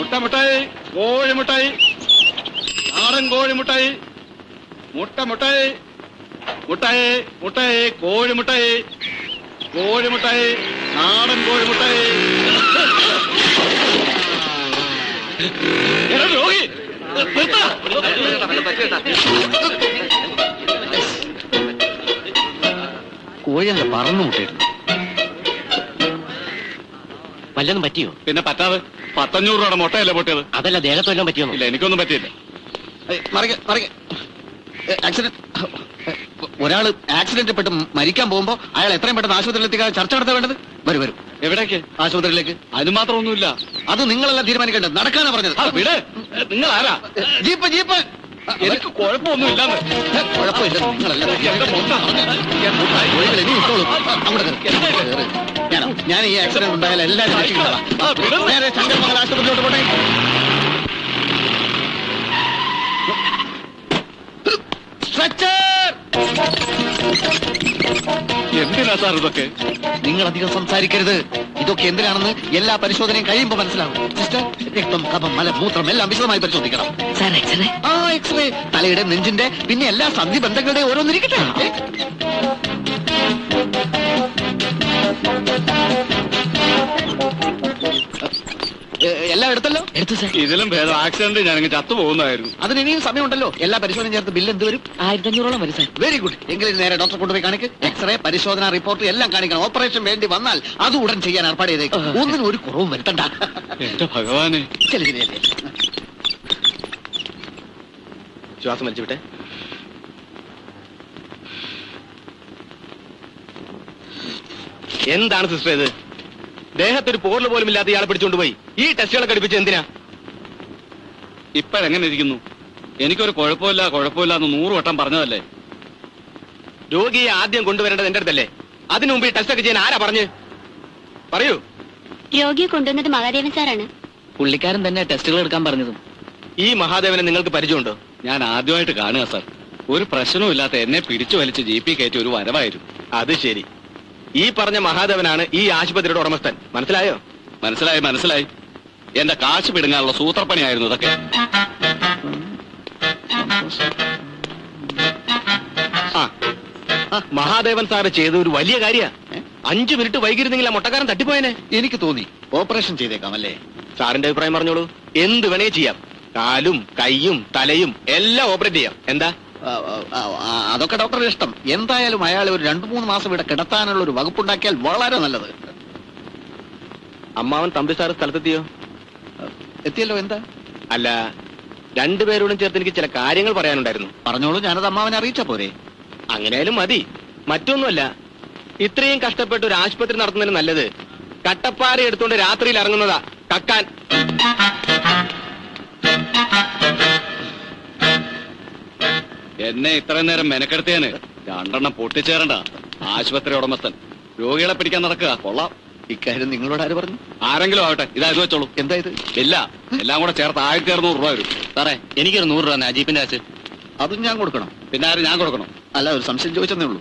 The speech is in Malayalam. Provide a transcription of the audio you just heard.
മുട്ടായി കോഴിമുട്ടായി നാടൻ കോഴിമുട്ടായി മുട്ടായി മുട്ടായി മുട്ടായി കോഴിമുട്ടായി കോഴിമുട്ടായി നാടൻ കോഴിമുട്ടായി. രോഗി കോഴിയല്ല പറന്നു മുട്ടിയിരുന്നു. വല്ലതും പറ്റിയോ? പിന്നെ പറ്റാതെ 500 രൂപയുടെ മുട്ടയല്ലേ പൊട്ടിയത്. അതല്ല ദേഹത്ത് വല്ലതും പറ്റിയോ? ഇല്ല, എനിക്കൊന്നും പറ്റിയില്ല. ഒരാള് ആക്സിഡന്റ് പെട്ട് മരിക്കാൻ പോകുമ്പോ അയാൾ എത്രയും പെട്ടെന്ന് ആശുപത്രിയിൽ എത്തിക്കാൻ ചർച്ച നടത്താൻ വേണ്ടത്. വരും എവിടേക്ക്? ആശുപത്രിയിലേക്ക്. അതിന് മാത്രമൊന്നുമില്ല. അത് നിങ്ങളെല്ലാം തീരുമാനിക്കേണ്ടത്. നടക്കാനാ പറഞ്ഞത്. വിട്. നിങ്ങൾ ആരാ? Jeep jeep. എനിക്ക് കുഴപ്പമൊന്നും ഇല്ലാന്ന്. കുഴപ്പമില്ല. നിങ്ങളെല്ലാം ഞാൻ ഈ ആക്സിഡന്റ് ഉണ്ടായാലും എല്ലാവരും നേരെ ശങ്കർമംഗൽ ആശുപത്രിയിലോട്ട് പോട്ടെ. എന്തിനാ സാർ ഇതൊക്കെ? നിങ്ങൾ അധികം സംസാരിക്കരുത്. ഇതൊക്കെ എന്തിനാണെന്ന് എല്ലാ പരിശോധനയും കഴിയുമ്പോൾ മനസ്സിലാവും. സിസ്റ്റർ, രക്തം, കഫം, മലം, മൂത്രം എല്ലാം വിശദമായി പരിശോധിക്കണം. എക്സ്റേ തലയുടെ, നെഞ്ചിന്റെ, പിന്നെ എല്ലാ സന്ധി ബന്ധങ്ങളുടെയും ഓരോന്നിരിക്കട്ടെ. എല്ലാം എടുത്തല്ലോ? എടുത്തു സാർ. ഇതിലും ഭേദം ആക്സിഡന്റ് ഞാനങ്ങ് ചത്തുപോകുന്നതായിരുന്നു. അതിന് ഇനിയും സമയമുണ്ടല്ലോ. എല്ലാ പരിശോധനയും ചേർത്ത് ബില്ല് എന്ത് വരും? 1500 വരും സാർ. Very good. എങ്കിലും നേരെ ഡോക്ടറെ കൊണ്ടുപോയി കാണിക്ക്. എക്സ്റേ, പരിശോധന റിപ്പോർട്ട് എല്ലാം കാണിക്കണം. ഓപ്പറേഷൻ വേണ്ടി വന്നാൽ അത് ഉടൻ ചെയ്യാൻ ഏർപ്പാട് ചെയ്തേക്കും. ഒന്നിനും ഒരു കുറവും വരുത്തണ്ട. എന്റെ ഭഗവാനെ. ശ്വാസം വലിച്ചു വിട്ടെ. എന്താണ് സിസ്റ്റർ ഇത്? ദേഹത്തൊരു പോറൽ പോലും ഇല്ലാത്ത ഇയാളെ പിടിച്ചുകൊണ്ടുപോയി ഈ ടെസ്റ്റുകളൊക്കെ അടുപ്പിച്ച് എന്തിനാ? ഇപ്പോഴെങ്ങനെ ഇരിക്കുന്നു? എനിക്കൊരു കുഴപ്പമില്ല എന്ന് 100 വട്ടം പറഞ്ഞതല്ലേ. രോഗിയെ ആദ്യം കൊണ്ടുവരേണ്ടത് എന്റെ അടുത്തല്ലേ? അതിനു മുമ്പ് ഈ ടെസ്റ്റ് ഒക്കെ ചെയ്യാൻ ആരാ പറഞ്ഞു? പറയൂ. രോഗിയെ കൊണ്ടുവന്നത് മഹാദേവൻ സാറാണ്. പുള്ളിക്കാരൻ തന്നെ ടെസ്റ്റുകൾ എടുക്കാൻ പറഞ്ഞതും. ഈ മഹാദേവനെ നിങ്ങൾക്ക് പരിചയമുണ്ടോ? ഞാൻ ആദ്യമായിട്ട് കാണുക സാർ. ഒരു പ്രശ്നവും ഇല്ലാത്ത എന്നെ പിടിച്ചു വലിച്ച് ജീപ്പിൽ കയറ്റി ഒരു വരവായിരുന്നു. അത് ശരി. ഈ പറഞ്ഞ മഹാദേവനാണ് ഈ ആശുപത്രിയുടെ ഉടമസ്ഥൻ. മനസ്സിലായോ? മനസ്സിലായി. എന്റെ കാശ് പിടുങ്ങാനുള്ള സൂത്രപ്പണിയായിരുന്നു ഇതൊക്കെ. മഹാദേവൻ സാറ് ചെയ്ത ഒരു വലിയ കാര്യ. 5 മിനിറ്റ് വൈകിരുന്നെങ്കിൽ ആ മുട്ടക്കാരൻ തട്ടിപ്പോയനെ. എനിക്ക് തോന്നി ഓപ്പറേഷൻ ചെയ്തേക്കാം അല്ലേ? സാറിന്റെ അഭിപ്രായം പറഞ്ഞോളൂ. എന്ത് വേണേ ചെയ്യാം. കാലും കൈയും തലയും എല്ലാം ഓപ്പറേറ്റ് ചെയ്യാം. എന്താ? അതൊക്കെ ഡോക്ടറുടെ ഇഷ്ടം. എന്തായാലും അയാളെ ഒരു 2-3 മാസം ഇവിടെ കിടത്താനുള്ള ഒരു വകുപ്പുണ്ടാക്കിയാൽ വളരെ നല്ലത്. അമ്മാവൻ തമ്പി സാറ് സ്ഥലത്തെത്തിയോ? എത്തിയല്ലോ. എന്താ? അല്ല, രണ്ടുപേരോടും ചേർത്ത് എനിക്ക് ചില കാര്യങ്ങൾ പറയാനുണ്ടായിരുന്നു. പറഞ്ഞോളൂ. ഞാനത് അമ്മാവനെ അറിയിച്ച പോരെ? അങ്ങനെയാലും മതി. മറ്റൊന്നുമല്ല, ഇത്രയും കഷ്ടപ്പെട്ട് ഒരു ആശുപത്രി നടത്തുന്നതിന് നല്ലത് കട്ടപ്പാറ എടുത്തുകൊണ്ട് രാത്രിയിൽ ഇറങ്ങുന്നതാ കക്കാൻ. എന്നെ ഇത്രയും നേരം മെനക്കെടുത്തിയാന് 2 എണ്ണം പൊട്ടിച്ചേരണ്ട. ആശുപത്രി ഉടമസ്ഥൻ രോഗികളെ പിടിക്കാൻ നടക്കുക. കൊള്ളാം. ഇക്കാര്യം നിങ്ങളോട് ആര് പറഞ്ഞു? ആരെങ്കിലും ആവട്ടെ, ഇതായത് വെച്ചോളൂ. എന്താ ഇത്? ഇല്ല, എല്ലാം കൂടെ ചേർത്ത് 1600 രൂപ വരും. സാറേ, എനിക്കൊരു 100 രൂപ ജീപ്പിന്റെ കാശ്. അതും ഞാൻ കൊടുക്കണം. പിന്നെ ആരും ഞാൻ കൊടുക്കണം? അല്ല, ഒരു സംശയം ചോദിച്ചെന്നേ ഉള്ളൂ.